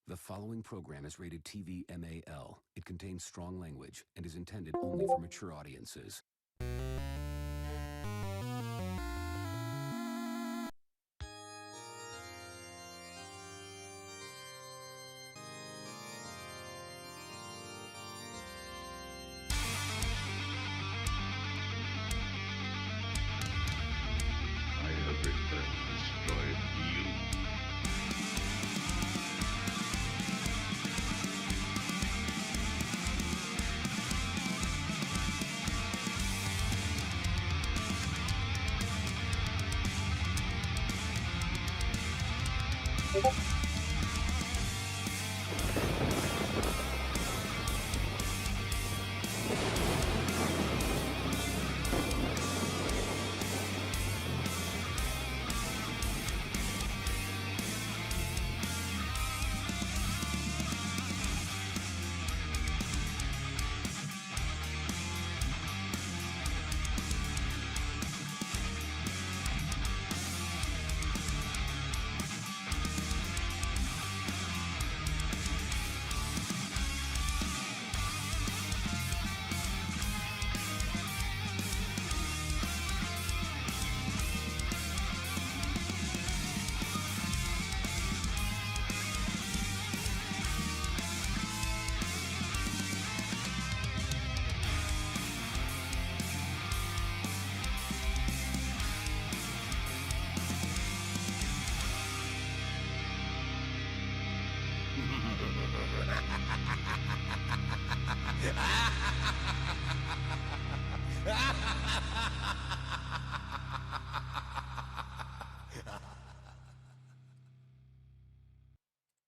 The following program is rated TV MAL. It contains strong language and is intended only for mature audiences. I have returned to destroy you.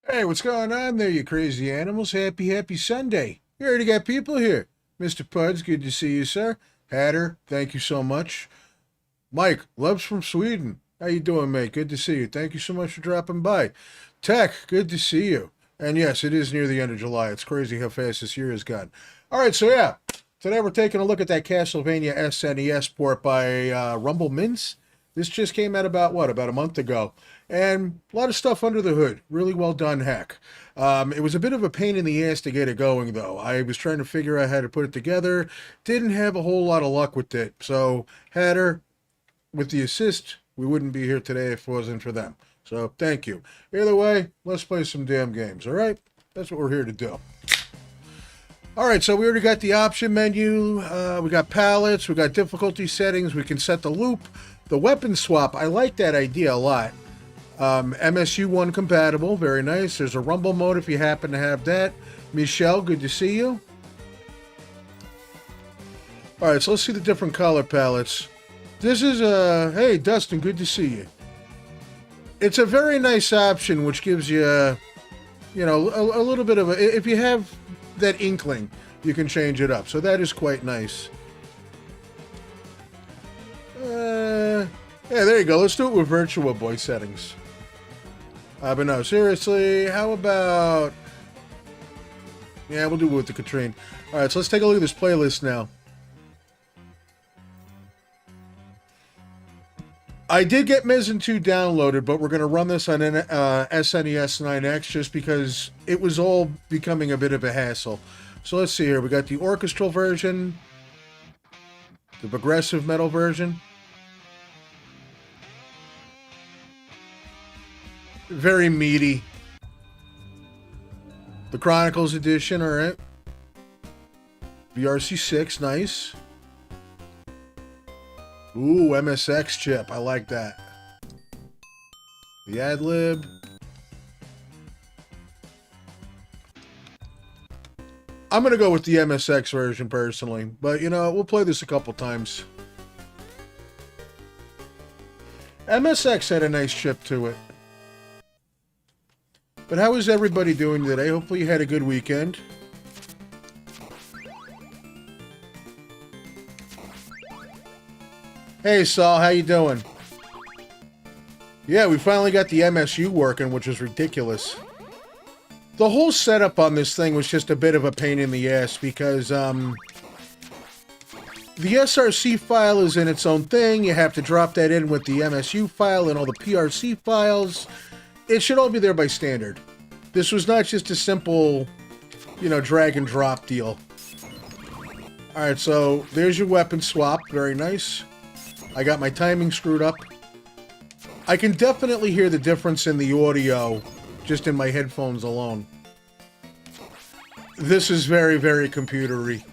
Hey, what's going on there, you crazy animals? Happy Sunday. You already got people here. Mr. Puds, good to see you, sir. Hatter, thank you so much. Mike, loves from Sweden. How you doing, mate? Good to see you. Thank you so much for dropping by. Tech, good to see you. And yes, it is near the end of July. It's crazy how fast this year has gone. All right, so yeah, today we're taking a look at that Castlevania SNES port by Rumble Mints. This just came out about a month ago. And a lot of stuff under the hood. Really well done hack. It was a bit of a pain in the ass to get it going, though. I was trying to figure out how to put it together. Didn't have a whole lot of luck with it. So, Hatter, with the assist, we wouldn't be here today if it wasn't for them. So, thank you. Either way, let's play some damn games, all right? That's what we're here to do. All right, so we already got the option menu. We got palettes. We got difficulty settings. We can set the loop. The weapon swap, I like that idea a lot. MSU1 compatible, very nice. There's a rumble mode if you happen to have that. Michelle, good to see you. All right, so let's see the different color palettes. This is hey, Dustin, good to see you. It's a very nice option, which gives you, a little bit of a, if you have that inkling, you can change it up. So that is quite nice. Yeah, there you go. Let's do it with Virtua Boy settings. But no, seriously, how about... Yeah, we'll do it with the Katrine. Alright, so let's take a look at this playlist now. I did get Mezen 2 downloaded, but we're going to run this on an SNES 9X just because it was all becoming a bit of a hassle. So let's see here. We got the orchestral version, the progressive metal version. Very meaty. The Chronicles edition, alright. VRC6, nice. Ooh, MSX chip, I like that. The ad-lib. I'm gonna go with the MSX version personally, but we'll play this a couple times. MSX had a nice chip to it. But how is everybody doing today? Hopefully you had a good weekend. Hey, Saul, how you doing? Yeah, we finally got the MSU working, which is ridiculous. The whole setup on this thing was just a bit of a pain in the ass because, the SRC file is in its own thing. You have to drop that in with the MSU file and all the PRC files. It should all be there by standard. This was not just a simple, you know, drag and drop deal. Alright, so there's your weapon swap. Very nice. I got my timing screwed up. I can definitely hear the difference in the audio just in my headphones alone. This is very, very computery.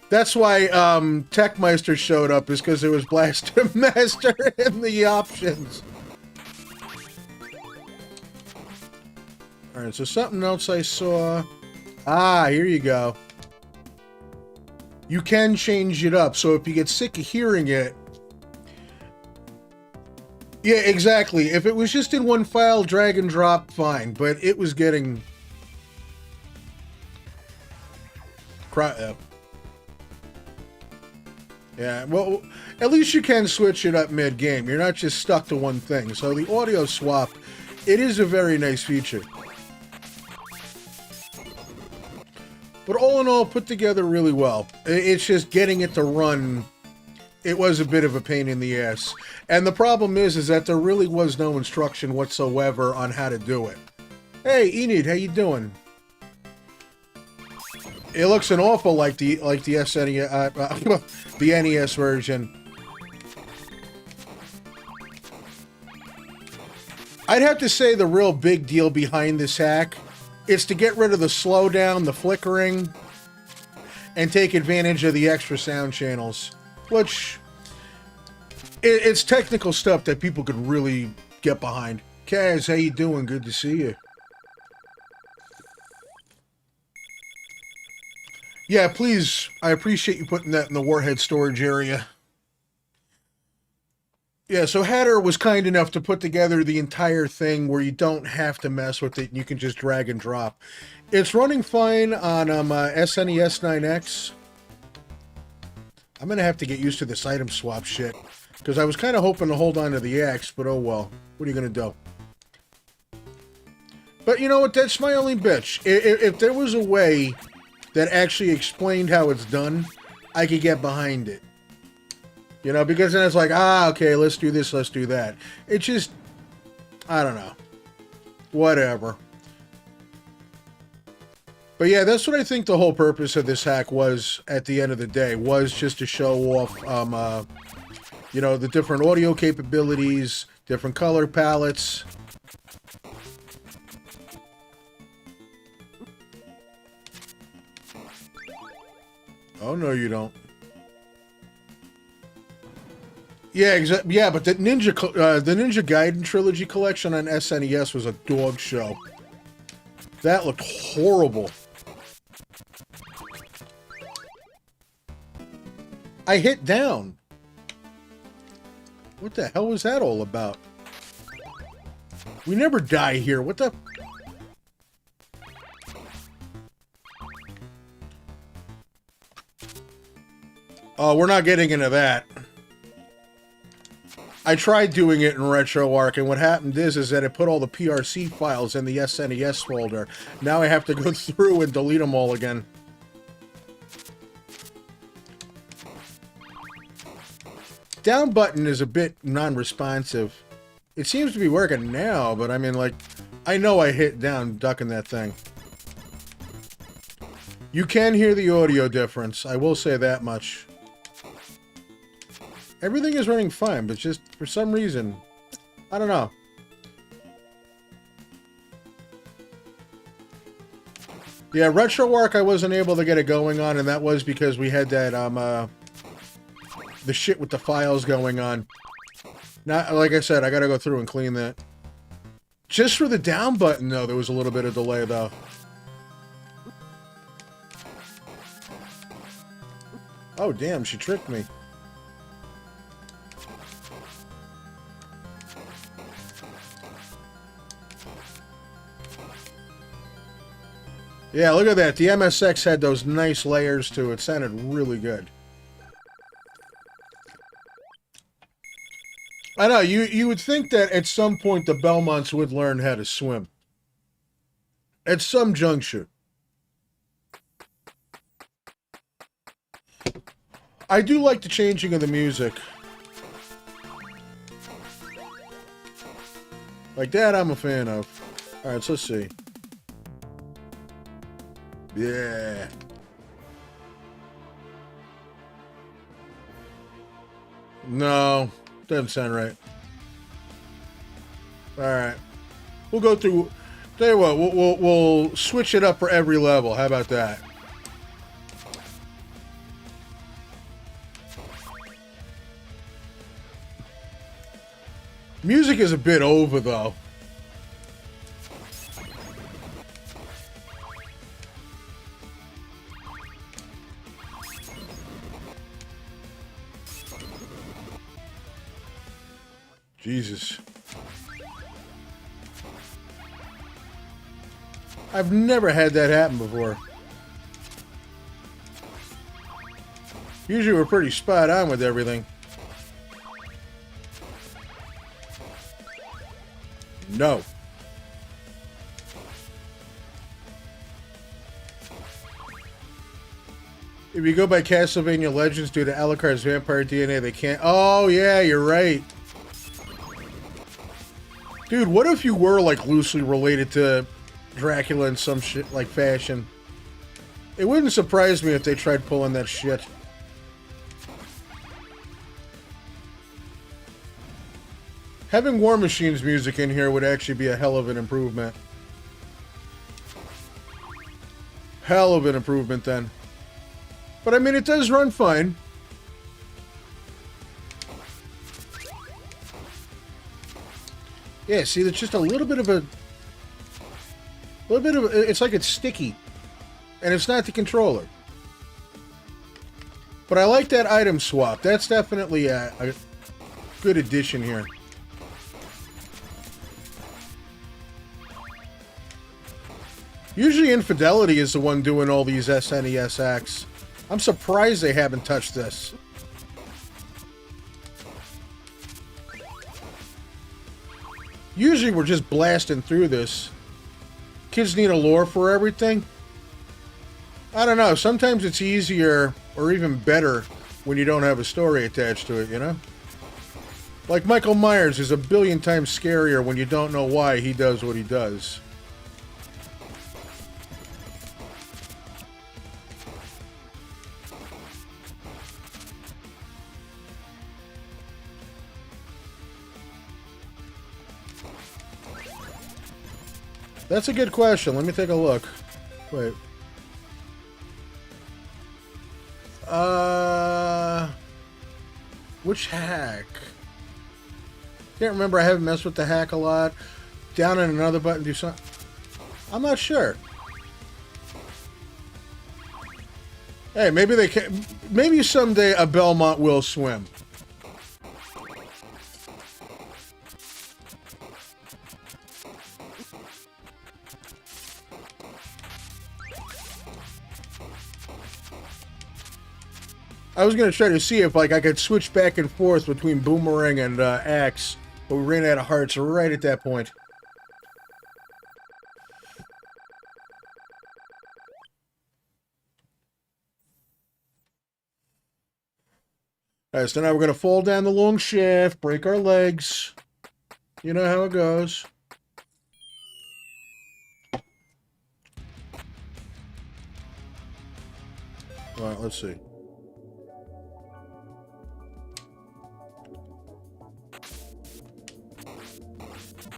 That's why Techmeister showed up, is because there was Blaster Master in the options. Alright, so something else I saw. Ah, here you go. You can change it up, so if you get sick of hearing it... Yeah, exactly. If it was just in one file, drag and drop, fine. But it was getting... Yeah, well, at least you can switch it up mid-game. You're not just stuck to one thing. So the audio swap, it is a very nice feature. But all in all, put together really well. It's just getting it to run, it was a bit of a pain in the ass. And the problem is that there really was no instruction whatsoever on how to do it. Hey, Enid, how you doing? It looks an awful like the SNES, the NES version. I'd have to say the real big deal behind this hack is to get rid of the slowdown, the flickering, and take advantage of the extra sound channels, which it's technical stuff that people could really get behind. Kaz, how you doing? Good to see you. Yeah, please, I appreciate you putting that in the Warhead storage area. Yeah, so Hatter was kind enough to put together the entire thing where you don't have to mess with it, and you can just drag and drop. It's running fine on SNES 9X. I'm going to have to get used to this item swap shit, because I was kind of hoping to hold on to the X, but oh well. What are you going to do? But you know what, that's my only bitch. If there was a way that actually explained how it's done, I could get behind it. You know, because then it's like, ah, okay, let's do this, let's do that. It's just, I don't know. Whatever. But yeah, that's what I think the whole purpose of this hack was at the end of the day, was just to show off, you know, the different audio capabilities, different color palettes. Oh, no, you don't. Yeah, exactly. Yeah, but the Ninja Gaiden Trilogy collection on SNES was a dog show. That looked horrible. I hit down. What the hell was that all about? We never die here. What the... Oh, we're not getting into that. I tried doing it in RetroArch, and what happened is that it put all the PRC files in the SNES folder. Now I have to go through and delete them all again. Down button is a bit non-responsive. It seems to be working now, but I mean, like, I know I hit down ducking that thing. You can hear the audio difference, I will say that much. Everything is running fine, but just for some reason, I don't know. Yeah, RetroArch I wasn't able to get it going on, and that was because we had that, the shit with the files going on. Not, like I said, I gotta go through and clean that. Just for the down button, though, there was a little bit of delay, though. Oh, damn, she tricked me. Yeah, look at that. The MSX had those nice layers to it. It sounded really good. I know, you would think that at some point the Belmonts would learn how to swim. At some juncture. I do like the changing of the music. Like that I'm a fan of. Alright, so let's see. Yeah. No, doesn't sound right. Alright. We'll go through... Tell you what, we'll switch it up for every level. How about that? Music is a bit over, though. Jesus. I've never had that happen before. Usually we're pretty spot on with everything. No. If you go by Castlevania Legends due to Alucard's vampire DNA, they can't... Oh, yeah, you're right. Dude, what if you were, like, loosely related to Dracula in some shit, like, fashion? It wouldn't surprise me if they tried pulling that shit. Having War Machine's music in here would actually be a hell of an improvement. Hell of an improvement, then. But, I mean, it does run fine. Yeah, see, there's just a little bit of a... It's like it's sticky. And it's not the controller. But I like that item swap. That's definitely a good addition here. Usually Infidelity is the one doing all these SNES acts. I'm surprised they haven't touched this. Usually we're just blasting through this. Kids need a lore for everything. I don't know. Sometimes it's easier or even better when you don't have a story attached to it, you know? Like Michael Myers is a billion times scarier when you don't know why he does what he does. That's a good question. Let me take a look. Wait. Which hack? Can't remember. I haven't messed with the hack a lot. Down on another button, do something. I'm not sure. Hey, maybe they can. Maybe someday a Belmont will swim. I was going to try to see if like I could switch back and forth between Boomerang and Axe, but we ran out of hearts right at that point. Alright, so now we're going to fall down the long shaft, break our legs. You know how it goes. Alright, let's see.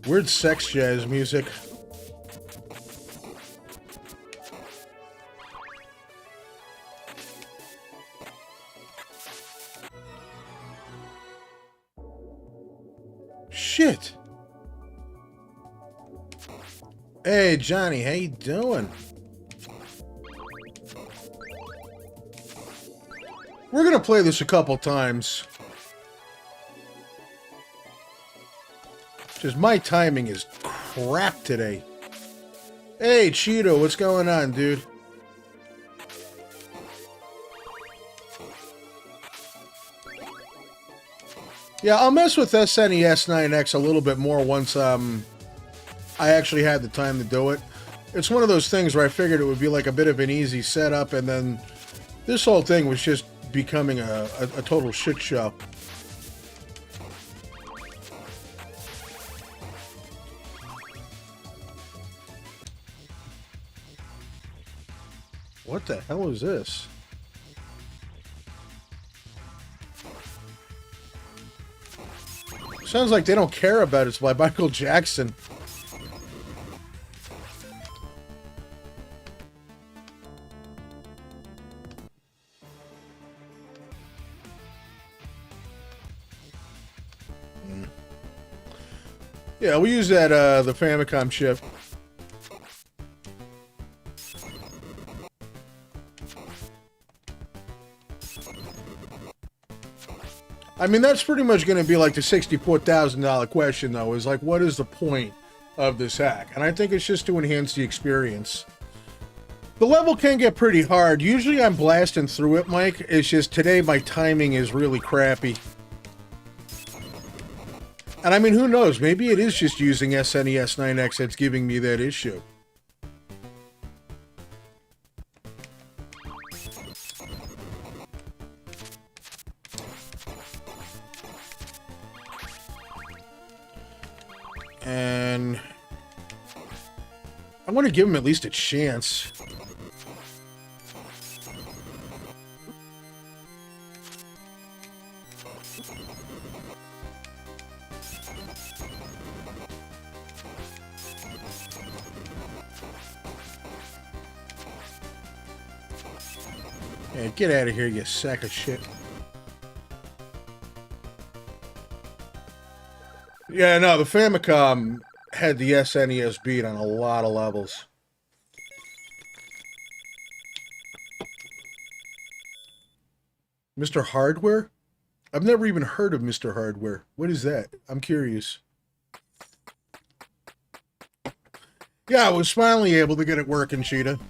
Weird sex jazz music. Shit. Hey, Johnny, how you doing? We're gonna play this a couple times. Just my timing is crap today. Hey, Cheeto, what's going on, dude? Yeah, I'll mess with SNES 9X a little bit more once I actually had the time to do it. It's one of those things where I figured it would be like a bit of an easy setup, and then this whole thing was just becoming a total shit show. What the hell is this? Sounds like They Don't Care About It's by Michael Jackson. Yeah, we use that, the Famicom chip. I mean, that's pretty much going to be like the $64,000 question, though, is like, what is the point of this hack? And I think it's just to enhance the experience. The level can get pretty hard. Usually I'm blasting through it, Mike. It's just today my timing is really crappy. And I mean, who knows? Maybe it is just using SNES 9X that's giving me that issue. And I want to give him at least a chance. Hey, get out of here, you sack of shit. Yeah, no, the Famicom had the SNES beat on a lot of levels. Mr. Hardware? I've never even heard of Mr. Hardware. What is that? I'm curious. Yeah, I was finally able to get it working, Cheetah.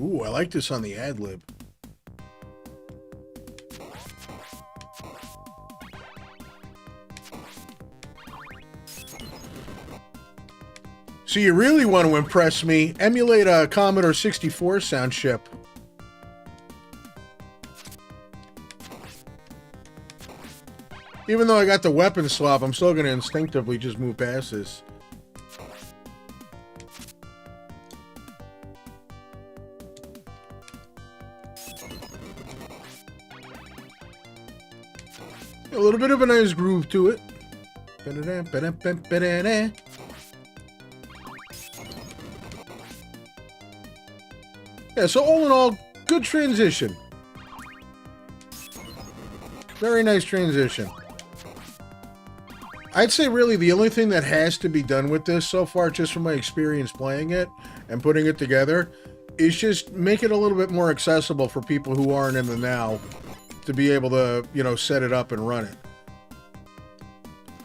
Ooh, I like this on the ad-lib. So you really want to impress me, emulate a Commodore 64 sound chip. Even though I got the weapon swap, I'm still going to instinctively just move past this. A little bit of a nice groove to it. Yeah, so all in all, good transition. Very nice transition. I'd say really the only thing that has to be done with this so far, just from my experience playing it and putting it together, is just make it a little bit more accessible for people who aren't in the now to be able to, you know, set it up and run it.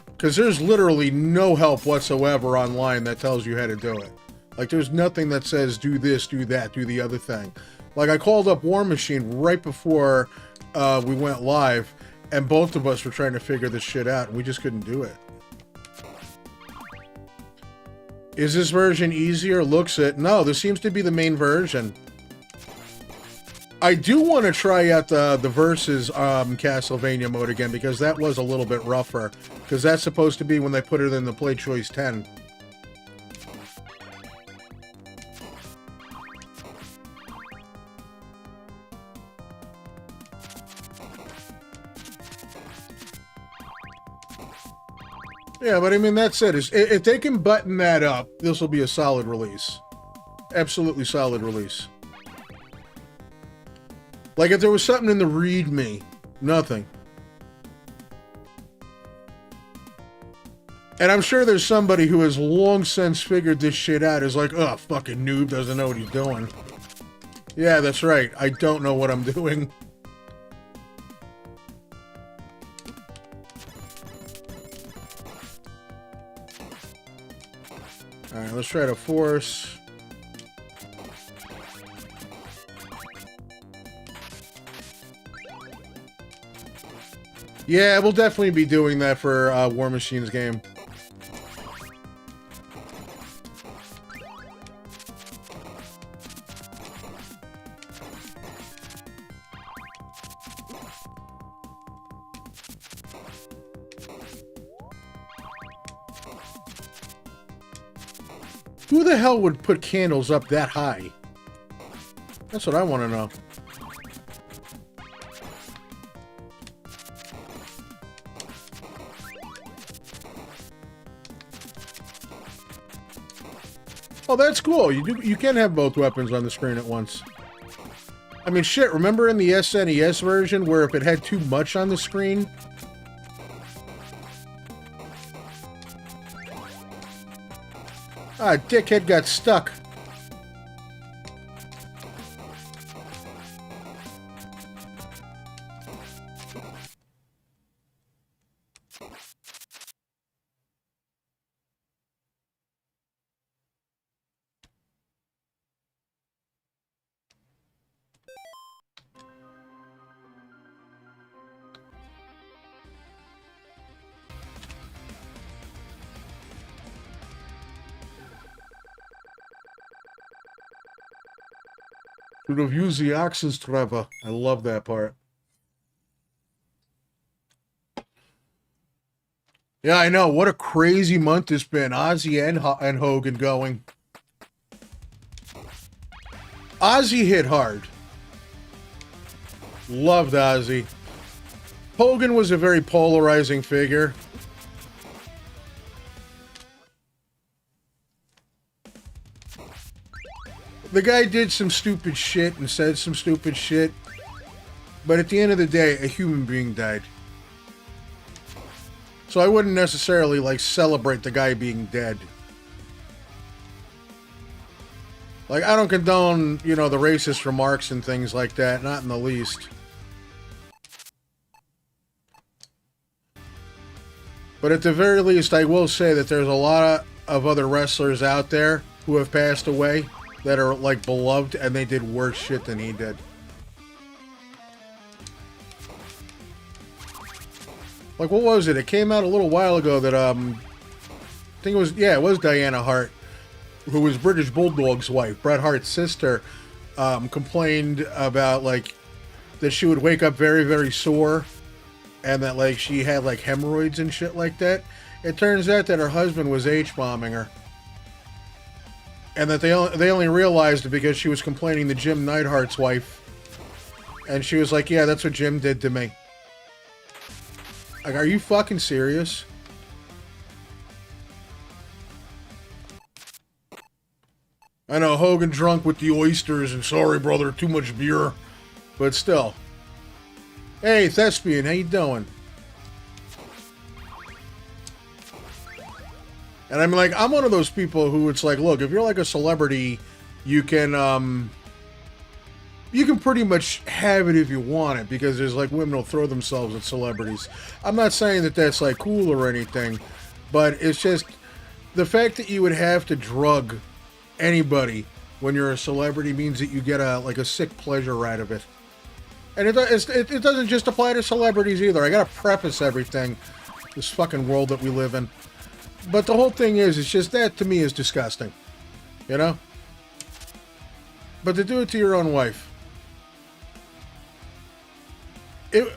Because there's literally no help whatsoever online that tells you how to do it. Like, there's nothing that says, do this, do that, do the other thing. Like, I called up War Machine right before we went live, and both of us were trying to figure this shit out, and we just couldn't do it. Is this version easier? Looks it. No, this seems to be the main version. I do want to try out the Versus Castlevania mode again, because that was a little bit rougher. Because that's supposed to be when they put it in the Play Choice 10. Yeah, but I mean, that's it. If they can button that up, this will be a solid release. Absolutely solid release. Like, if there was something in the README, nothing. And I'm sure there's somebody who has long since figured this shit out, is like, oh, fucking noob doesn't know what he's doing. Yeah, that's right. I don't know what I'm doing. Alright, let's try to force. Yeah, we'll definitely be doing that for War Machine's game. Who the hell would put candles up that high? That's what I want to know. Oh, that's cool. You can have both weapons on the screen at once. I mean, shit, remember in the SNES version where if it had too much on the screen... Ah, dickhead got stuck. Should have used the axes, Trevor. I love that part. Yeah, I know. What a crazy month it's been. Ozzy and Hogan going. Ozzy hit hard. Loved Ozzy. Hogan was a very polarizing figure. The guy did some stupid shit and said some stupid shit. But at the end of the day, a human being died. So I wouldn't necessarily, like, celebrate the guy being dead. Like, I don't condone, you know, the racist remarks and things like that. Not in the least. But at the very least, I will say that there's a lot of other wrestlers out there who have passed away that are, like, beloved, and they did worse shit than he did. Like, what was it? It came out a little while ago that, I think it was, yeah, it was Diana Hart, who was British Bulldog's wife, Bret Hart's sister, complained about, like, that she would wake up very, very sore, and that, like, she had, like, hemorrhoids and shit like that. It turns out that her husband was H-bombing her. And that they only realized it because she was complaining to Jim Neidhart's wife. And she was like, yeah, that's what Jim did to me. Like, are you fucking serious? I know, Hogan drunk with the oysters and sorry, brother, too much beer. But still. Hey, Thespian, how you doing? And I'm like, I'm one of those people who it's like, look, if you're like a celebrity, you can pretty much have it if you want it, because there's like women will throw themselves at celebrities. I'm not saying that that's like cool or anything, but it's just the fact that you would have to drug anybody when you're a celebrity means that you get a sick pleasure out of it. And it doesn't just apply to celebrities either. I gotta preface everything, this fucking world that we live in. But the whole thing is, it's just that to me is disgusting. You know? But to do it to your own wife.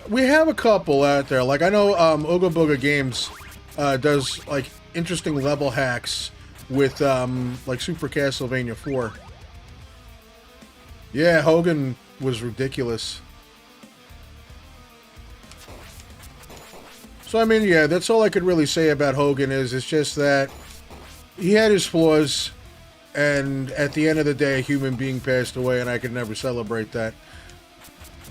We have a couple out there. Like, I know Ooga Booga Games does, like, interesting level hacks with, like, Super Castlevania 4. Yeah, Hogan was ridiculous. So, I mean, yeah, that's all I could really say about Hogan is it's just that he had his flaws, and at the end of the day, a human being passed away, and I could never celebrate that.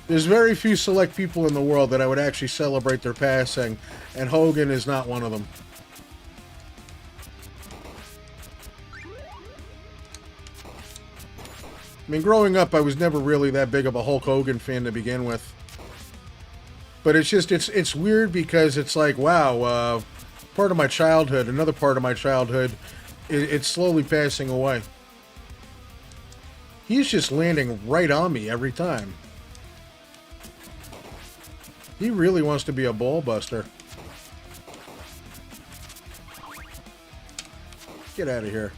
There's very few select people in the world that I would actually celebrate their passing, and Hogan is not one of them. I mean, growing up, I was never really that big of a Hulk Hogan fan to begin with. But it's just, it's weird because it's like, wow, part of my childhood, another part of my childhood, it's slowly passing away. He's just landing right on me every time. He really wants to be a ball buster. Get out of here.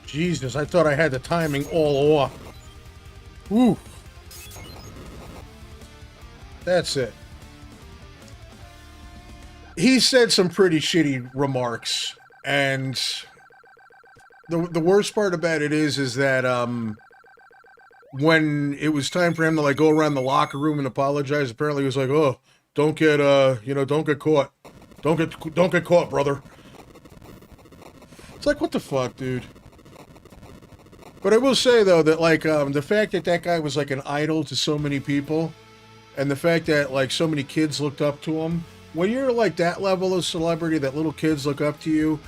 Jesus, I thought I had the timing all off. Woo. That's it. He said some pretty shitty remarks, and the worst part about it is that when it was time for him to like go around the locker room and apologize, apparently he was like, "Oh, don't get don't get caught, don't get caught, brother." It's like, what the fuck, dude? But I will say though that like the fact that that guy was like an idol to so many people, and the fact that like so many kids looked up to him. When you're like that level of celebrity that little kids look up to you,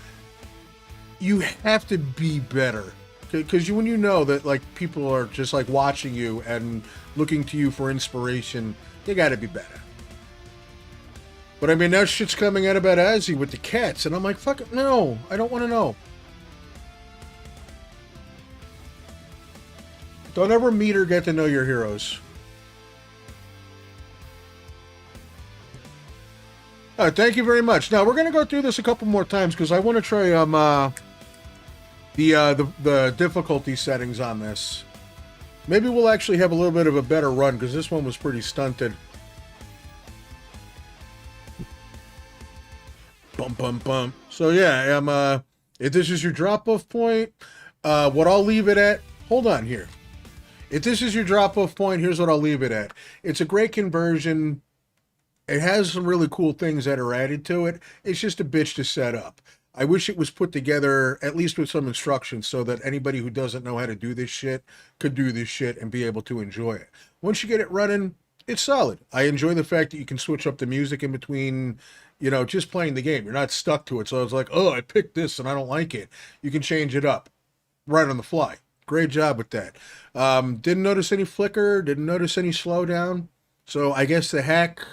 you have to be better. Because when you know that like people are just like watching you and looking to you for inspiration, you got to be better. But I mean, now shit's coming out about Ozzy with the cats, and I'm like, fuck it, no, I don't want to know. Don't ever meet or get to know your heroes. All right, thank you very much. Now we're gonna go through this a couple more times because I want to try the difficulty settings on this. Maybe we'll actually have a little bit of a better run because this one was pretty stunted. Bum bum bum. So yeah, if this is your drop-off point, what I'll leave it at. Hold on here. If this is your drop-off point, here's what I'll leave it at. It's a great conversion. It has some really cool things that are added to it. It's just a bitch to set up. I wish it was put together at least with some instructions so that anybody who doesn't know how to do this shit could do this shit and be able to enjoy it. Once you get it running, it's solid. I enjoy the fact that you can switch up the music in between, you know, just playing the game. You're not stuck to it. So it's like, oh, I picked this and I don't like it. You can change it up right on the fly. Great job with that. Didn't notice any flicker. Didn't notice any slowdown. So I guess the hack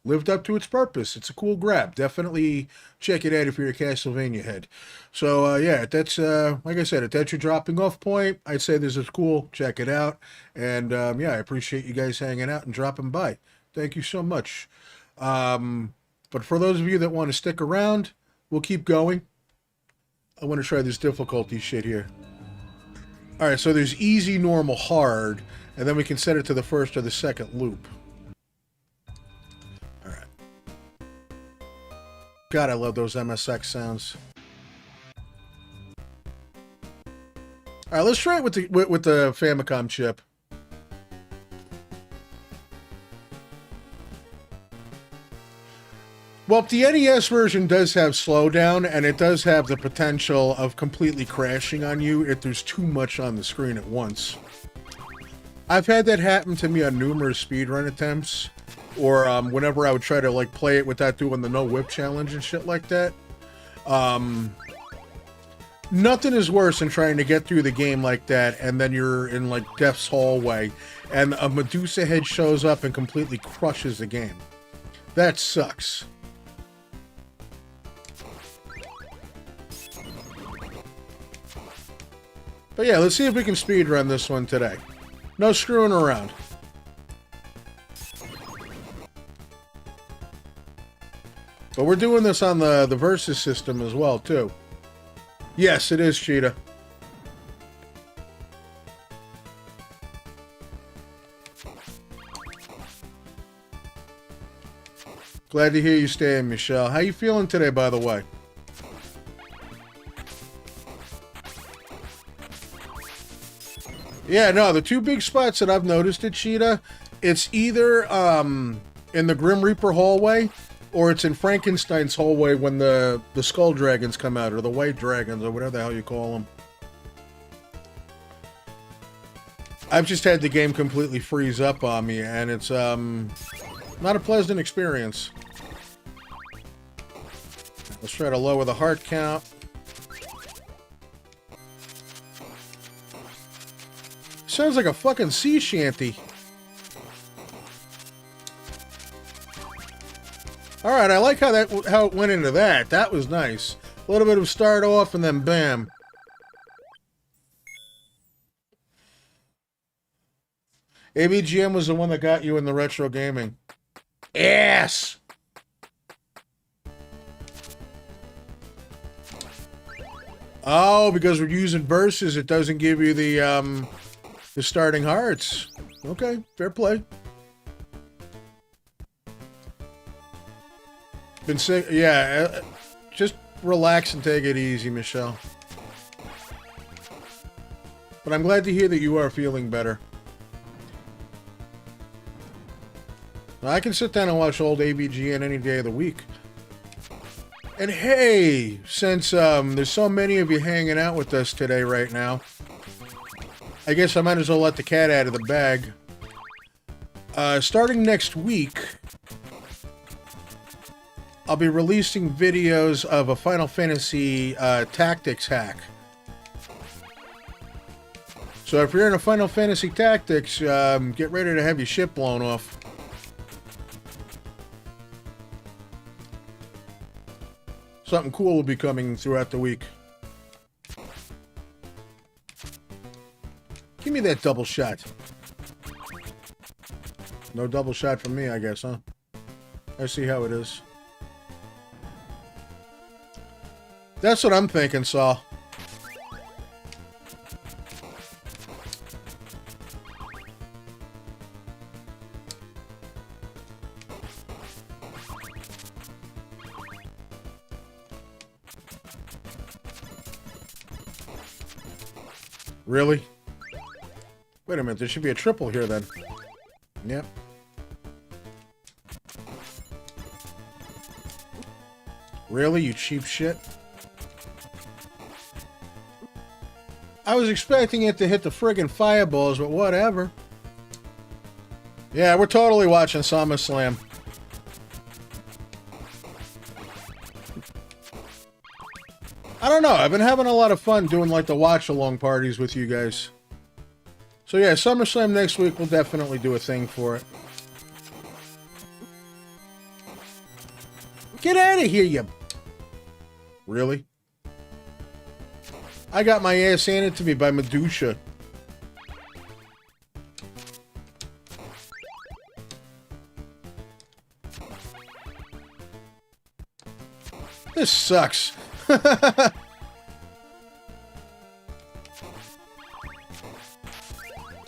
lived up to its purpose. It's a cool grab. Definitely check it out if you're a Castlevania head. So yeah, that's like I said, if that's your dropping off point, I'd say this is cool. Check it out. And yeah, I appreciate you guys hanging out and dropping by. Thank you so much. But for those of you that want to stick around, we'll keep going. I want to try this difficulty shit here. All right, so there's easy, normal, hard, and then we can set it to the first or the second loop. All right. God, I love those MSX sounds. All right, let's try it with the Famicom chip. Well, the NES version does have slowdown, and it does have the potential of completely crashing on you if there's too much on the screen at once. I've had that happen to me on numerous speedrun attempts, or whenever I would try to like play it without doing the no whip challenge and shit like that. Nothing is worse than trying to get through the game like that, and then you're in like Death's hallway, and a Medusa head shows up and completely crushes the game. That sucks. But yeah, let's see if we can speedrun this one today. No screwing around. But we're doing this on the Versus system as well, too. Yes, it is, Cheetah. Glad to hear you staying, Michelle. How you feeling today, by the way? Yeah, no, the two big spots that I've noticed at Cheetah, it's either in the Grim Reaper hallway, or it's in Frankenstein's hallway when the skull dragons come out, or the white dragons, or whatever the hell you call them. I've just had the game completely freeze up on me, and it's not a pleasant experience. Let's try to lower the heart count. Sounds like a fucking sea shanty. Alright, I like how it went into that. That was nice. A little bit of start off and then bam. ABGM was the one that got you in the retro gaming. Yes! Oh, because we're using verses, it doesn't give you the starting hearts. Okay, fair play. Been sick. Yeah, just relax and take it easy, Michelle. But I'm glad to hear that you are feeling better. I can sit down and watch old AVGN any day of the week. And hey, since there's so many of you hanging out with us today right now, I guess I might as well let the cat out of the bag. Starting next week, I'll be releasing videos of a Final Fantasy Tactics hack. So if you're in a Final Fantasy Tactics, get ready to have your ship blown off. Something cool will be coming throughout the week. Give me that double shot. No double shot from me, I guess, huh? I see how it is. That's what I'm thinking, Saul. Really? Wait a minute, there should be a triple here then. Yep. Really, you cheap shit? I was expecting it to hit the friggin' fireballs, but whatever. Yeah, we're totally watching SummerSlam. I don't know. I've been having a lot of fun doing like the watch-along parties with you guys. So yeah, SummerSlam next week, we'll definitely do a thing for it. Get out of here, you... Really? I got my ass handed to me by Medusa. This sucks. I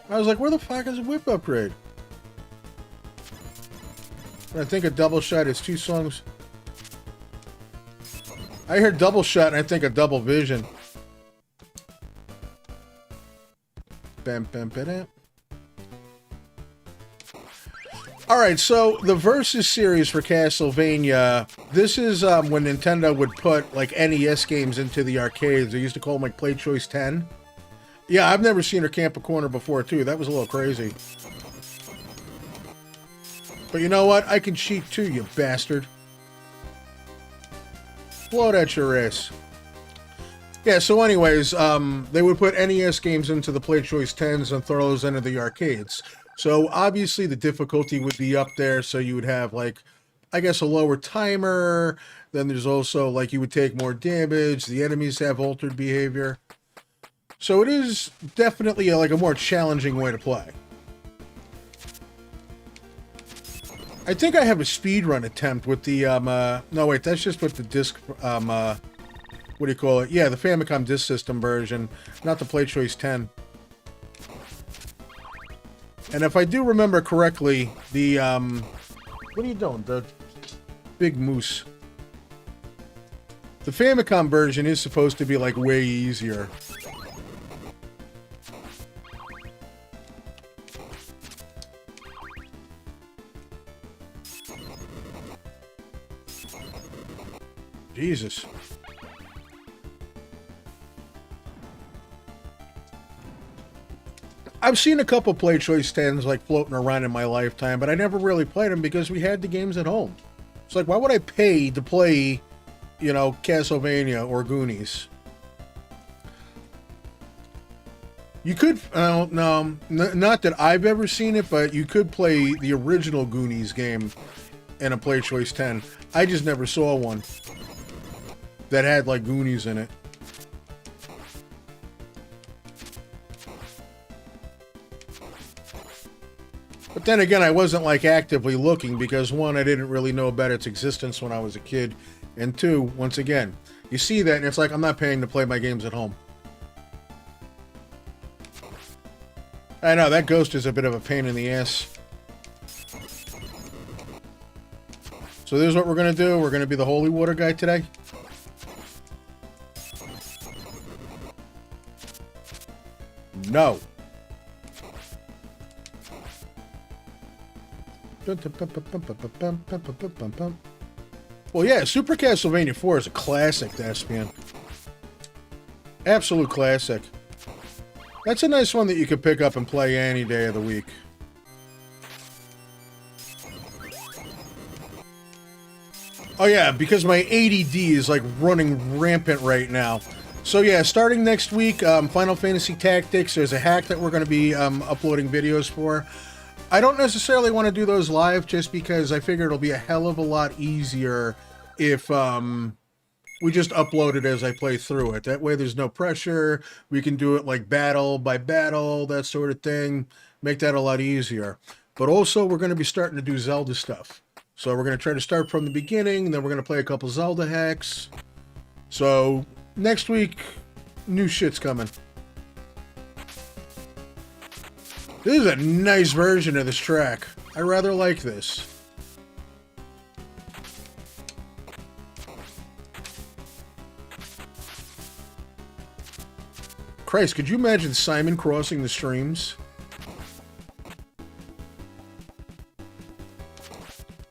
was like, where the fuck is a whip upgrade? I think a double shot is 2 songs. I hear double shot and I think a double vision. Bam, bam, bam. Alright, so the Versus series for Castlevania, this is when Nintendo would put like NES games into the arcades. They used to call them like Play Choice 10. Yeah, I've never seen her camp a corner before too. That was a little crazy. But you know what? I can cheat too, you bastard. Blow that your ass. Yeah, so anyways, they would put NES games into the Play Choice 10s and throw those into the arcades. So obviously the difficulty would be up there, so you would have like, I guess a lower timer. Then there's also like you would take more damage. The enemies have altered behavior. So it is definitely like a more challenging way to play. I think I have a speedrun attempt with the, no wait, that's just with the disc, what do you call it? Yeah, the Famicom Disk System version, not the Play Choice 10. And if I do remember correctly, the, what are you doing? The big moose. The Famicom version is supposed to be like way easier. Jesus. I've seen a couple Play Choice 10s like floating around in my lifetime, but I never really played them because we had the games at home. It's like, why would I pay to play, you know, Castlevania or Goonies? You could, no, not that I've ever seen it, but you could play the original Goonies game in a Play Choice 10. I just never saw one that had like Goonies in it. But then again, I wasn't like actively looking because one, I didn't really know about its existence when I was a kid. And two, once again, You see that, and it's like, I'm not paying to play my games at home. I know, that ghost is a bit of a pain in the ass. So this is what we're going to do. We're going to be the holy water guy today. No. Well, yeah, Super Castlevania 4 is a classic, Despian. Absolute classic. That's a nice one that you could pick up and play any day of the week. Oh yeah, because my ADD is like running rampant right now. So yeah, starting next week, Final Fantasy Tactics, there's a hack that we're going to be uploading videos for. I don't necessarily want to do those live just because I figure it'll be a hell of a lot easier if we just upload it as I play through it. That way there's no pressure. We can do it like battle by battle, that sort of thing. Make that a lot easier. But also we're going to be starting to do Zelda stuff. So we're going to try to start from the beginning, and then we're going to play a couple Zelda hacks. So next week, new shit's coming. This is a nice version of this track. I rather like this. Christ, could you imagine Simon crossing the streams?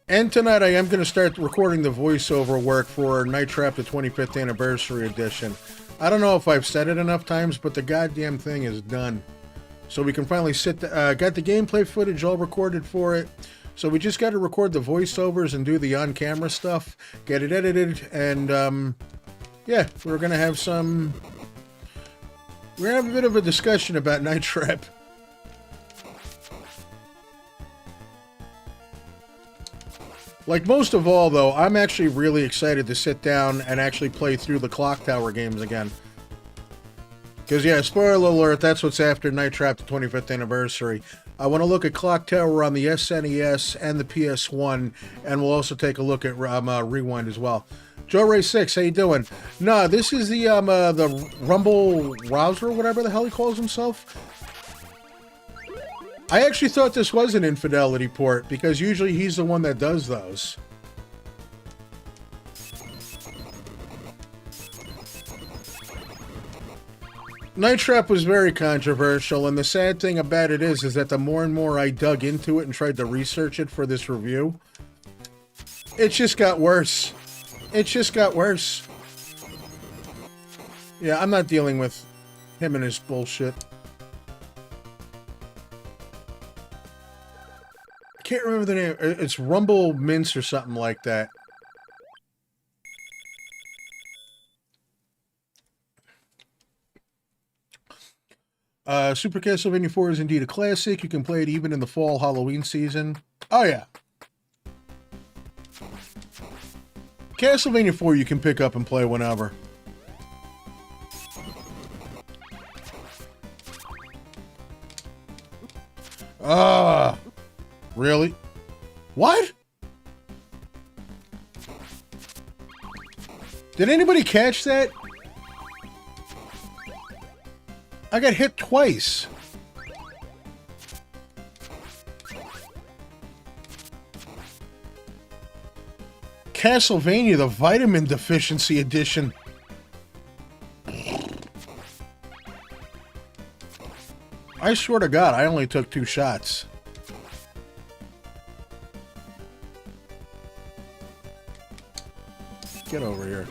And tonight I am going to start recording the voiceover work for Night Trap, the 25th Anniversary Edition. I don't know if I've said it enough times, but the goddamn thing is done. So we can finally got the gameplay footage all recorded for it. So we just got to record the voiceovers and do the on-camera stuff, get it edited, and yeah, we're going to have a bit of a discussion about Night Trap. Like most of all, though, I'm actually really excited to sit down and actually play through the Clock Tower games again. Because, yeah, spoiler alert, that's what's after Night Trap, the 25th Anniversary. I want to look at Clock Tower on the SNES and the PS1, and we'll also take a look at Rewind as well. Joe Ray 6, how you doing? No, this is the Rumble Rouser, whatever the hell he calls himself. I actually thought this was an Infidelity port, because usually he's the one that does those. Night Trap was very controversial, and the sad thing about it is that the more and more I dug into it and tried to research it for this review, it just got worse. It just got worse. Yeah, I'm not dealing with him and his bullshit. I can't remember the name. It's Rumble Mince or something like that. Super Castlevania 4 is indeed a classic. You can play it even in the fall Halloween season. Oh, yeah. Castlevania 4 you can pick up and play whenever. Really? What? Did anybody catch that? I got hit twice. Castlevania, the Vitamin Deficiency Edition. I swear to God, I only took 2 shots. Get over here.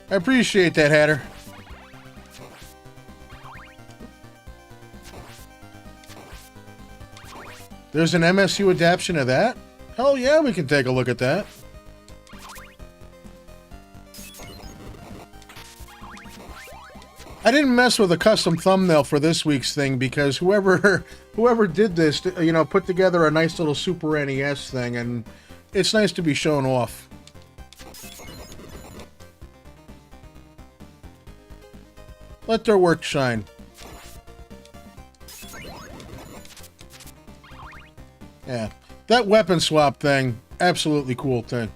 I appreciate that, Hatter. There's an MSU adaptation of that? Hell yeah, we can take a look at that. I didn't mess with a custom thumbnail for this week's thing because whoever did this, you know, put together a nice little Super NES thing, and it's nice to be shown off. Let their work shine. Yeah. That weapon swap thing, Absolutely cool thing.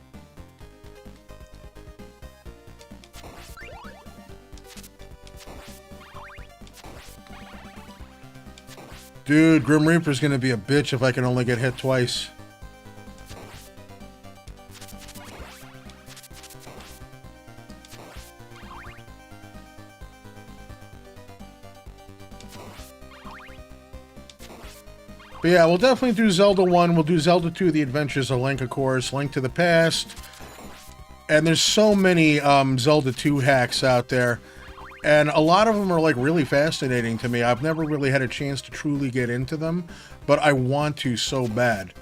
Dude, Grim Reaper's gonna be a bitch if I can only get hit twice. But yeah, we'll definitely do Zelda 1. We'll do Zelda 2, The Adventures of Link, of course. Link to the Past. And there's so many Zelda 2 hacks out there. And a lot of them are, like, really fascinating to me. I've never really had a chance to truly get into them. But I want to so bad.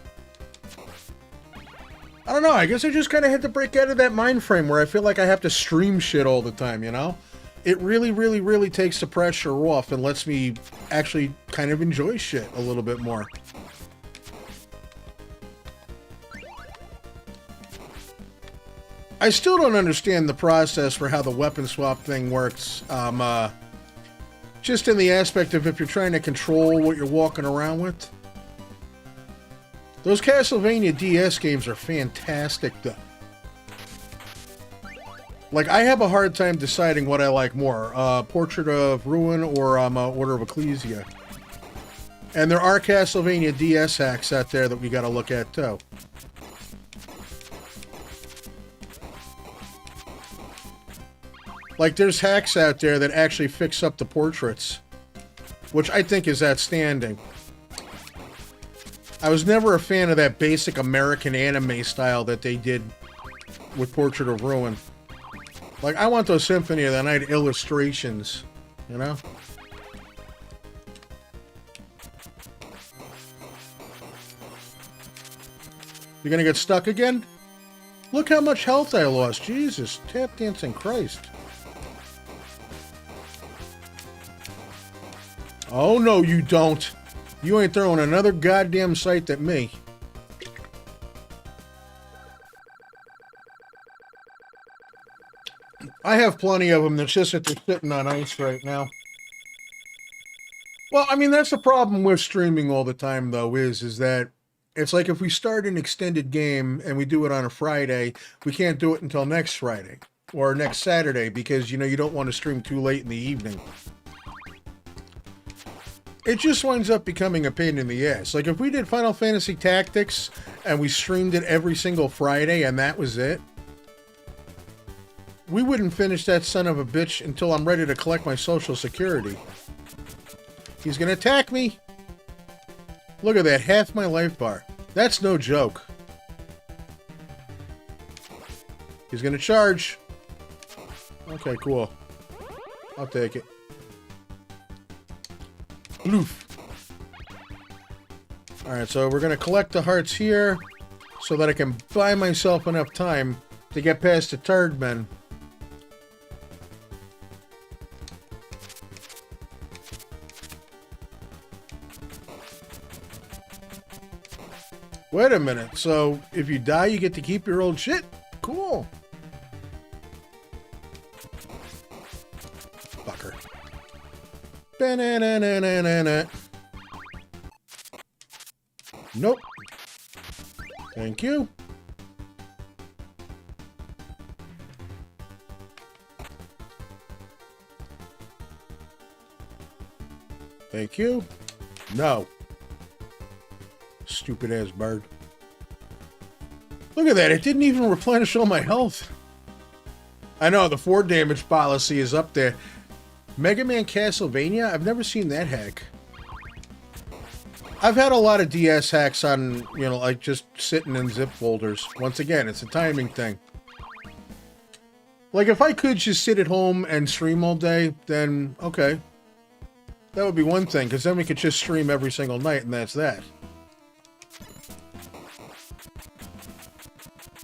I don't know. I guess I just kind of had to break out of that mind frame where I feel like I have to stream shit all the time, you know? It really, really, really takes the pressure off and lets me actually kind of enjoy shit a little bit more. I still don't understand the process for how the weapon swap thing works. Just in the aspect of if you're trying to control what you're walking around with. Those Castlevania DS games are fantastic, though. Like, I have a hard time deciding what I like more, Portrait of Ruin or Order of Ecclesia. And there are Castlevania DS hacks out there that we gotta look at, too. Like, there's hacks out there that actually fix up the portraits, which I think is outstanding. I was never a fan of that basic American anime style that they did with Portrait of Ruin. Like, I want those Symphony of the Night illustrations, you know? You're gonna get stuck again? Look how much health I lost. Jesus, tap dancing Christ. Oh, no, you don't. You ain't throwing another goddamn sight at me. I have plenty of them. It's just that they're sitting on ice right now. Well, I mean, that's the problem with streaming all the time, though, is that it's like if we start an extended game and we do it on a Friday, we can't do it until next Friday or next Saturday because, you know, you don't want to stream too late in the evening. It just winds up becoming a pain in the ass. Like, if we did Final Fantasy Tactics and we streamed it every single Friday and that was it, we wouldn't finish that son of a bitch until I'm ready to collect my Social Security. He's gonna attack me. Look at that, half my life bar. That's no joke. He's gonna charge. Okay, cool. I'll take it. Bloof. Alright, so we're gonna collect the hearts here so that I can buy myself enough time to get past the turd men. Wait a minute, so if you die, you get to keep your old shit? Cool. Fucker. Ba-na-na-na-na-na. Nope. Thank you. Thank you. No. Stupid ass bird. Look at that, it didn't even replenish all my health. I know, the 4 damage policy is up there. Mega Man Castlevania? I've never seen that hack. I've had a lot of DS hacks on, you know, like just sitting in zip folders. Once again, it's a timing thing. Like, if I could just sit at home and stream all day, then okay. That would be one thing, because then we could just stream every single night, and that's that.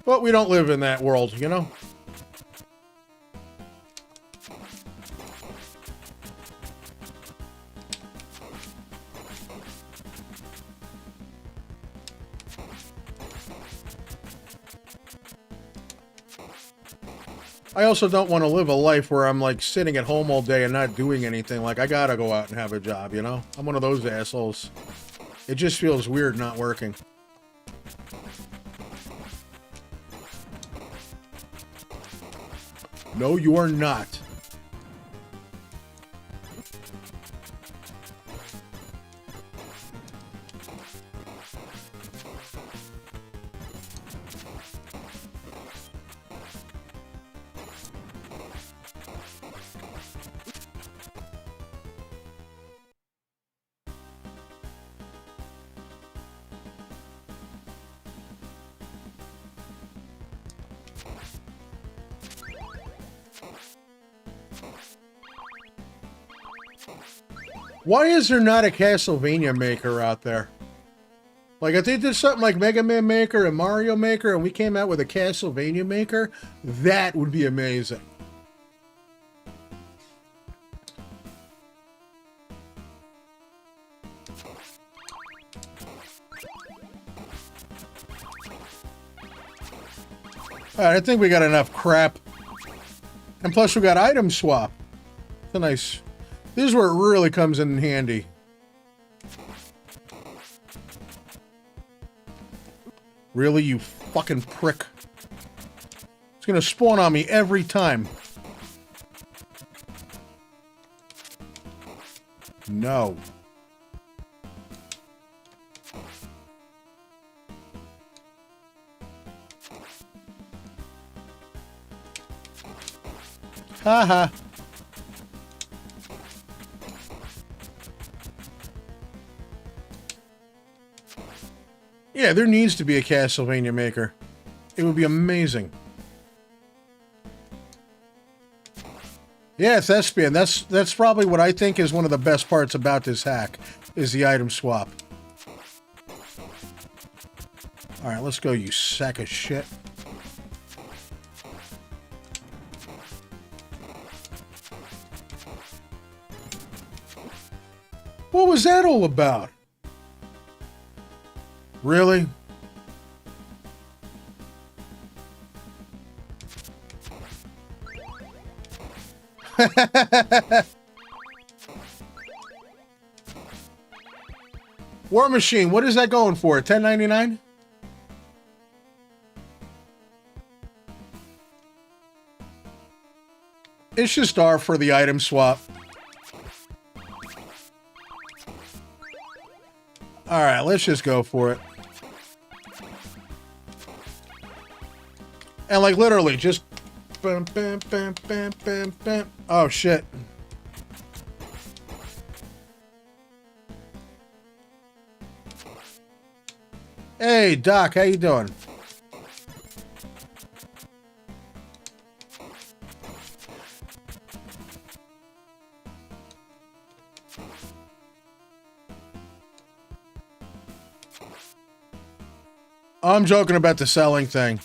But we don't live in that world, you know? I also don't want to live a life where I'm like sitting at home all day and not doing anything. Like, I gotta go out and have a job, you know? I'm one of those assholes. It just feels weird not working. No, you are not. Why is there not a Castlevania Maker out there? Like, if they did something like Mega Man Maker and Mario Maker and we came out with a Castlevania Maker, that would be amazing. Alright, I think we got enough crap. And plus we got item swap. It's a nice... This is where it really comes in handy. Really, you fucking prick. It's gonna spawn on me every time. No. Haha. Yeah, there needs to be a Castlevania Maker. It would be amazing. Yeah, Thespian. That's probably what I think is one of the best parts about this hack, is the item swap. Alright, let's go, you sack of shit. What was that all about? Really? War Machine, what is that going for? $10.99? It's just R for the item swap. Alright, let's just go for it. And like literally just bam, bam, bam, bam, bam, bam. Oh shit. Hey Doc, how you doing? I'm joking about the selling thing.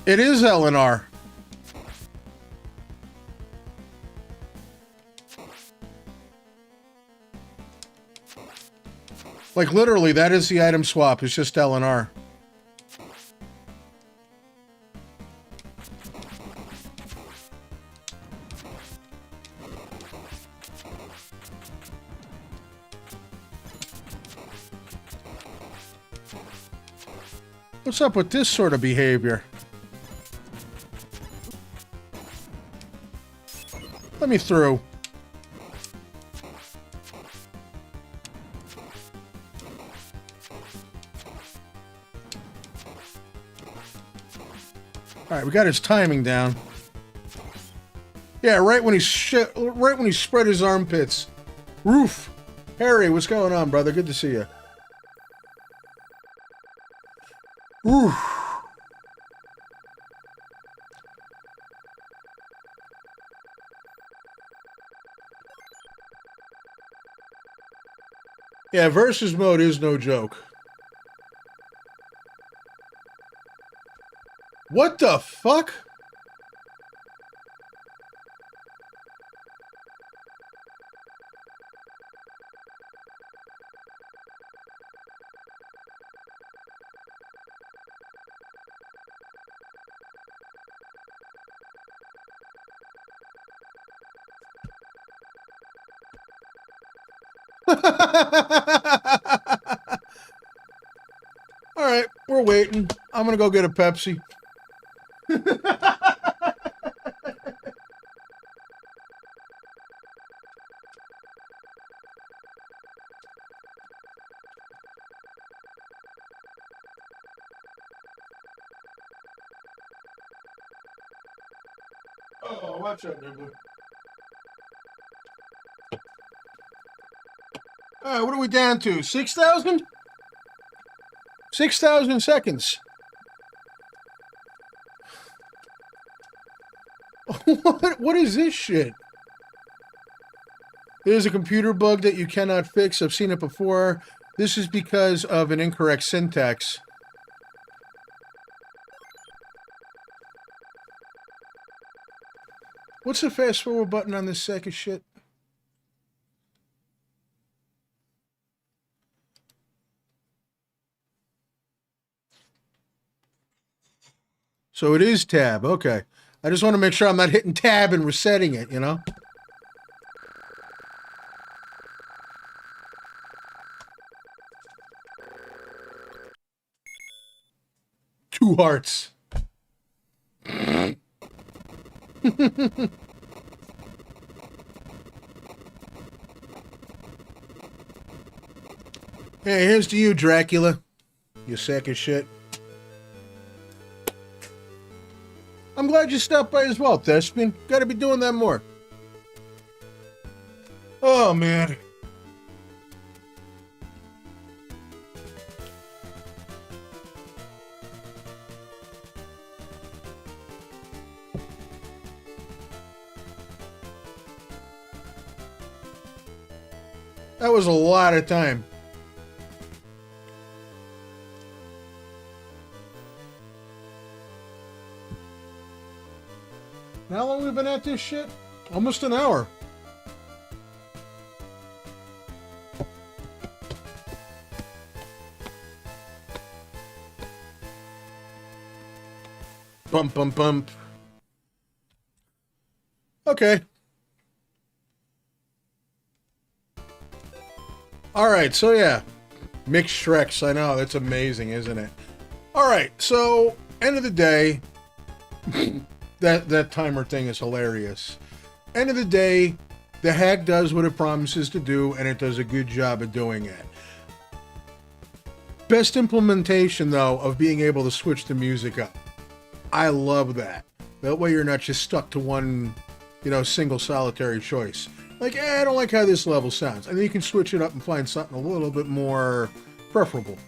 It is LNR. Like literally, that is the item swap. It's just LNR. What's up with this sort of behavior? Let me through. All right, we got his timing down. Yeah, right when he spread his armpits. Roof. Harry, what's going on, brother? Good to see you. Ooh. Yeah, versus mode is no joke. What the fuck? we're waiting. I'm gonna go get a Pepsi. Oh, watch out, Nibbler. All right, what are we down to? 6,000? 6,000 seconds. What is this shit? There's a computer bug that you cannot fix. I've seen it before. This is because of an incorrect syntax. What's the fast forward button on this sack of shit? So it is tab. Okay. I just want to make sure I'm not hitting tab and resetting it, you know? Two hearts. Hey, here's to you, Dracula. You sack of shit. I'm glad you stopped by as well, Thespian. Gotta be doing that more. Oh, man. That was a lot of time. How long have we been at this shit? Almost an hour. Bump, bump, bump. Okay. Alright, so yeah. Mixed Shreks, I know, that's amazing, isn't it? Alright, so, end of the day... That timer thing is hilarious. End of the day, the hack does what it promises to do, and it does a good job of doing it. Best implementation, though, of being able to switch the music up. I love that. That way you're not just stuck to one, single solitary choice. Like, I don't like how this level sounds. And then you can switch it up and find something a little bit more preferable.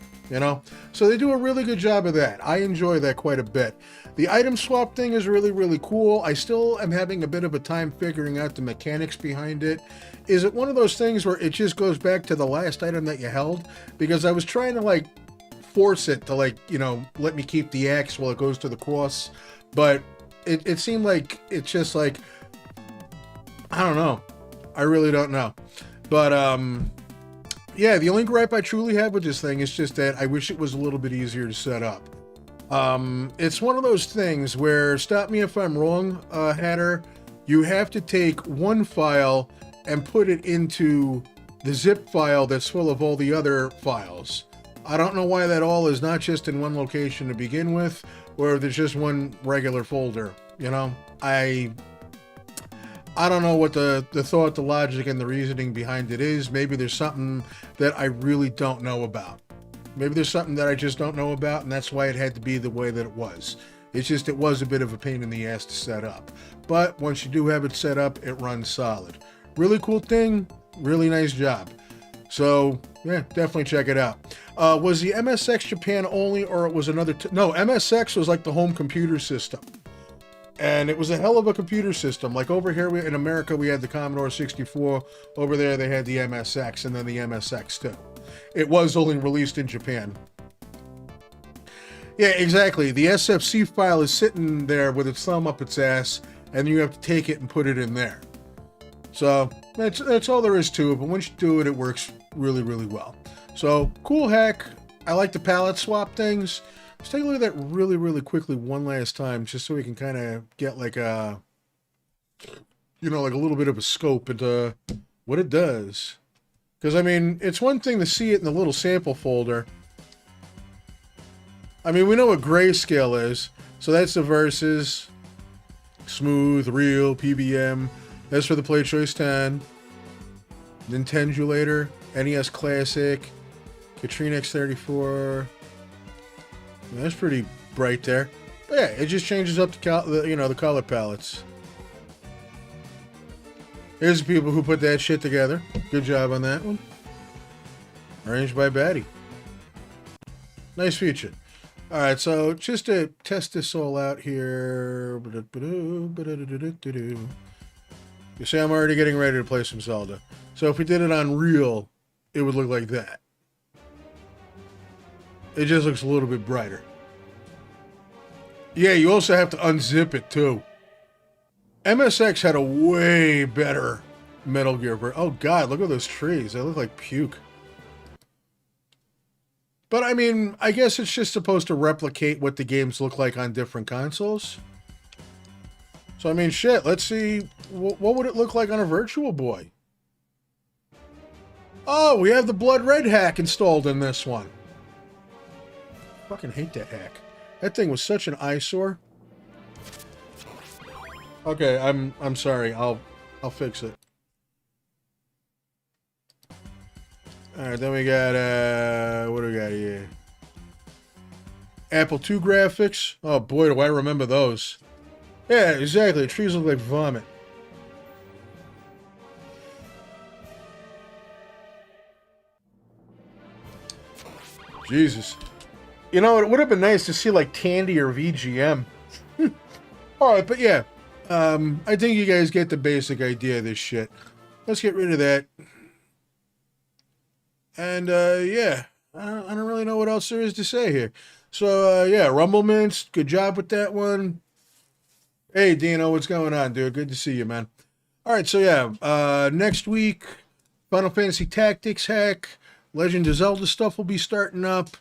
So they do a really good job of that. I enjoy that quite a bit. The item swap thing is really, really cool. I still am having a bit of a time figuring out the mechanics behind it. Is it one of those things where it just goes back to the last item that you held? Because I was trying to, force it to, let me keep the axe while it goes to the cross. But it seemed like it's just I don't know. I really don't know. But, yeah, the only gripe I truly have with this thing is just that I wish it was a little bit easier to set up. It's one of those things where, stop me if I'm wrong, Hatter, you have to take one file and put it into the zip file that's full of all the other files. I don't know why that all is not just in one location to begin with, or if there's just one regular folder, I don't know what the thought, the logic, and the reasoning behind it is. Maybe there's something that I really don't know about. Maybe there's something that I just don't know about, and that's why it had to be the way that it was. It's just, it was a bit of a pain in the ass to set up. But once you do have it set up, it runs solid. Really cool thing, really nice job. So, yeah, definitely check it out. Was the MSX Japan only, or it was another... No, MSX was like the home computer system. And it was a hell of a computer system. Like over here in America, we had the Commodore 64. Over there, they had the MSX and then the MSX2. It was only released in Japan. Yeah, exactly. The SFC file is sitting there with its thumb up its ass, and you have to take it and put it in there. So that's all there is to it. But once you do it, it works really, really well. So cool hack. I like the palette swap things. Let's take a look at that really, really quickly one last time, just so we can kind of get like a little bit of a scope into what it does. Because, I mean, it's one thing to see it in the little sample folder. I mean, we know what grayscale is. So that's the versus. Smooth, real, PBM. That's for the Play Choice 10. Nintendulator, NES Classic, Katrina X34. Yeah, that's pretty bright there. But yeah, it just changes up the color palettes. Here's the people who put that shit together. Good job on that one. Arranged by Batty. Nice feature. Alright, so just to test this all out here. You see, I'm already getting ready to play some Zelda. So if we did it on real, it would look like that. It just looks a little bit brighter. Yeah, you also have to unzip it too. MSX had a way better Metal Gear version. Oh god, look at those trees. They look like puke. But I mean, I guess it's just supposed to replicate what the games look like on different consoles. So I mean, shit, let's see, what would it look like on a Virtual Boy? Oh, we have the Blood Red hack installed in this one. Fucking hate that hack. That thing was such an eyesore. Okay, I'm sorry. I'll fix it. Alright, then we got, what do we got here? Apple II graphics. Oh boy, do I remember those. Yeah, exactly. The trees look like vomit. Jesus. You know, it would have been nice to see like Tandy or VGM. Alright, but yeah. I think you guys get the basic idea of this shit. Let's get rid of that. And, yeah. I don't really know what else there is to say here. So, yeah, Rumble Mints, good job with that one. Hey, Dino, what's going on, dude? Good to see you, man. Alright, so yeah, next week, Final Fantasy Tactics hack, Legend of Zelda stuff will be starting up.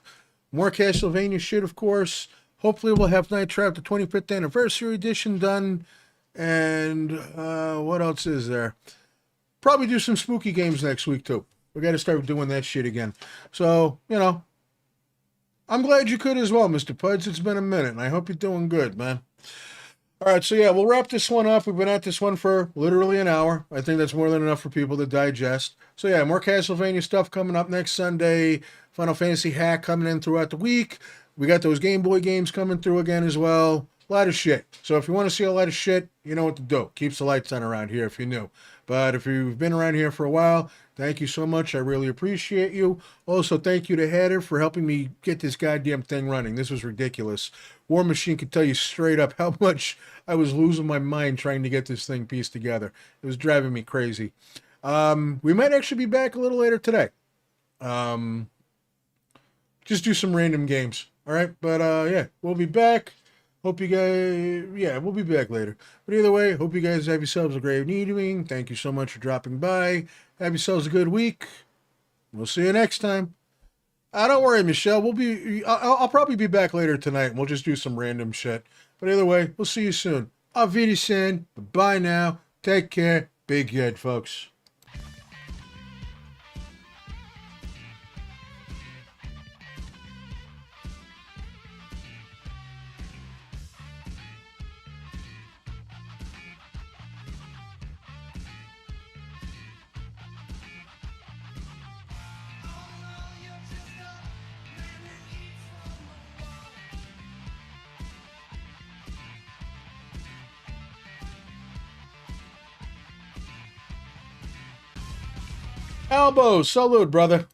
More Castlevania shit, of course. Hopefully we'll have Night Trap, the 25th Anniversary Edition done. And, what else is there? Probably do some spooky games next week, too. We got to start doing that shit again. So, you know, I'm glad you could as well, Mr. Puds. It's been a minute, and I hope you're doing good, man. All right, so yeah, we'll wrap this one up. We've been at this one for literally an hour. I think that's more than enough for people to digest. So yeah, more Castlevania stuff coming up next Sunday. Final Fantasy hack coming in throughout the week. We got those Game Boy games coming through again as well. A lot of shit. So if you want to see a lot of shit, you know what to do. Keeps the lights on around here if you're new. But if you've been around here for a while, thank you so much. I really appreciate you. Also, thank you to Hatter for helping me get this goddamn thing running. This was ridiculous. War Machine could tell you straight up how much I was losing my mind trying to get this thing pieced together. It was driving me crazy. We might actually be back a little later today. Just do some random games. All right? But, yeah, we'll be back. Hope you guys, yeah, we'll be back later. But either way, hope you guys have yourselves a great evening. Thank you so much for dropping by. Have yourselves a good week. We'll see you next time. Don't worry, Michelle. I'll probably be back later tonight, and we'll just do some random shit. But either way, we'll see you soon. Auf Wiedersehen. Bye now. Take care. Be good, folks. Elbow, salute, brother.